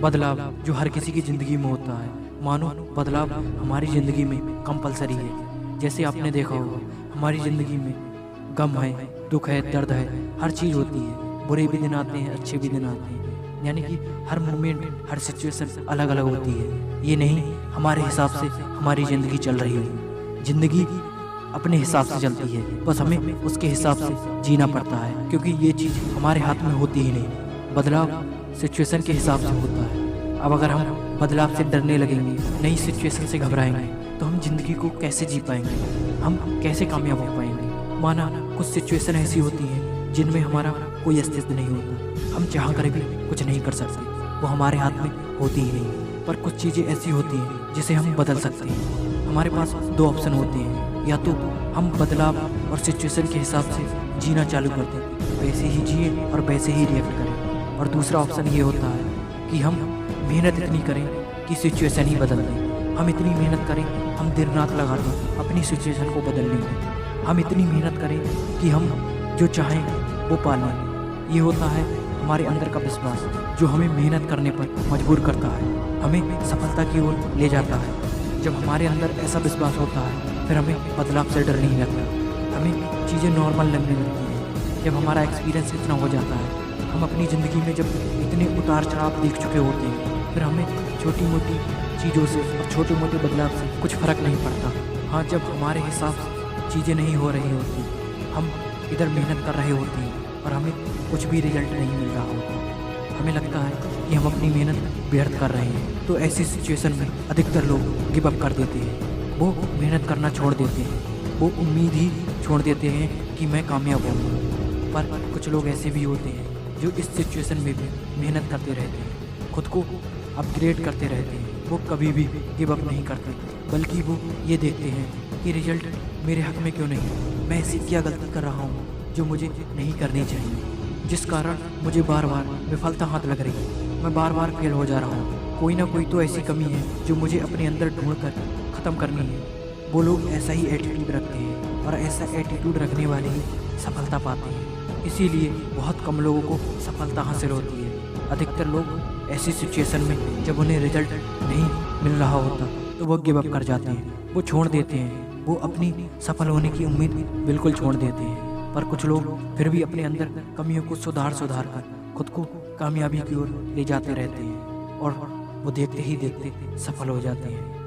बदलाव जो हर किसी की ज़िंदगी में होता है, मानो बदलाव हमारी ज़िंदगी में कंपलसरी है। जैसे आपने देखा होगा, हमारी ज़िंदगी में गम है, दुख है, दर्द है, हर चीज़ होती है। बुरे भी दिन आते हैं, अच्छे भी दिन आते हैं। यानी कि हर मोमेंट, हर सिचुएशन अलग अलग होती है। ये नहीं हमारे हिसाब से हमारी ज़िंदगी चल रही है। ज़िंदगी अपने हिसाब से चलती है, बस हमें उसके हिसाब से जीना पड़ता है, क्योंकि ये चीज़ हमारे हाथ में होती ही नहीं। बदलाव सिचुएशन के हिसाब से होता है। अब अगर हम बदलाव से डरने लगेंगे, नई सिचुएशन से घबराएंगे, तो हम जिंदगी को कैसे जी पाएंगे, हम कैसे कामयाब हो पाएंगे। माना कुछ सिचुएशन ऐसी होती हैं जिनमें हमारा कोई अस्तित्व नहीं होता, हम चाह कर भी कुछ नहीं कर सकते, वो हमारे हाथ में होती ही नहीं। पर कुछ चीज़ें ऐसी होती हैं जिसे हम बदल सकते हैं। हमारे पास दो ऑप्शन होते हैं, या तो हम बदलाव और सिचुएशन के हिसाब से जीना चालू कर दें, वैसे ही जिए और वैसे ही रिएक्ट करें। और दूसरा ऑप्शन ये होता है कि हम मेहनत इतनी करें कि सिचुएशन ही बदल दें। हम इतनी मेहनत करें, हम दिन रात लगा दें अपनी सिचुएशन को बदलने में। हम इतनी मेहनत करें कि हम जो चाहें वो पा लें। ये होता है हमारे अंदर का विश्वास, जो हमें मेहनत करने पर मजबूर करता है, हमें सफलता की ओर ले जाता है। जब हमारे अंदर ऐसा विश्वास होता है, फिर हमें बदलाव से डर नहीं लगता, हमें चीज़ें नॉर्मल लगने लगती हैं। जब हमारा एक्सपीरियंस इतना हो जाता है, हम अपनी ज़िंदगी में जब इतने उतार चढ़ाव देख चुके होते हैं, फिर हमें छोटी मोटी चीज़ों से और छोटे मोटे बदलाव से कुछ फ़र्क नहीं पड़ता। हाँ, जब हमारे हिसाब से चीज़ें नहीं हो रही होती, हम इधर मेहनत कर रहे होते हैं और हमें कुछ भी रिजल्ट नहीं मिल रहा होता, हमें लगता है कि हम अपनी मेहनत व्यर्थ कर रहे हैं, तो ऐसी सिचुएशन में अधिकतर लोग गिव अप कर देते हैं। वो मेहनत करना छोड़ देते हैं, वो उम्मीद ही छोड़ देते हैं कि मैं कामयाब होऊंगा। पर कुछ लोग ऐसे भी होते हैं जो इस सिचुएशन में भी मेहनत करते रहते हैं, खुद को अपग्रेड करते रहते हैं। वो कभी भी गिव अप नहीं करते, बल्कि वो ये देखते हैं कि रिजल्ट मेरे हक में क्यों नहीं, मैं ऐसी क्या गलती कर रहा हूँ जो मुझे नहीं करनी चाहिए, जिस कारण मुझे बार बार विफलता हाथ लग रही है, मैं बार बार फेल हो जा रहा हूँ। कोई ना कोई तो ऐसी कमी है जो मुझे अपने अंदर ढूंढ कर ख़त्म करनी है। वो लोग ऐसा ही एटीट्यूड रखते हैं, और ऐसा एटीट्यूड रखने वाले ही सफलता पाते हैं। इसीलिए बहुत कम लोगों को सफलता हासिल होती है। अधिकतर लोग ऐसी सिचुएशन में जब उन्हें रिजल्ट नहीं मिल रहा होता, तो वो गिव अप कर जाते हैं, वो छोड़ देते हैं, वो अपनी सफल होने की उम्मीद बिल्कुल छोड़ देते हैं। पर कुछ लोग फिर भी अपने अंदर कमियों को सुधार कर खुद को कामयाबी की ओर ले जाते रहते हैं, और वो देखते ही देखते सफल हो जाते हैं।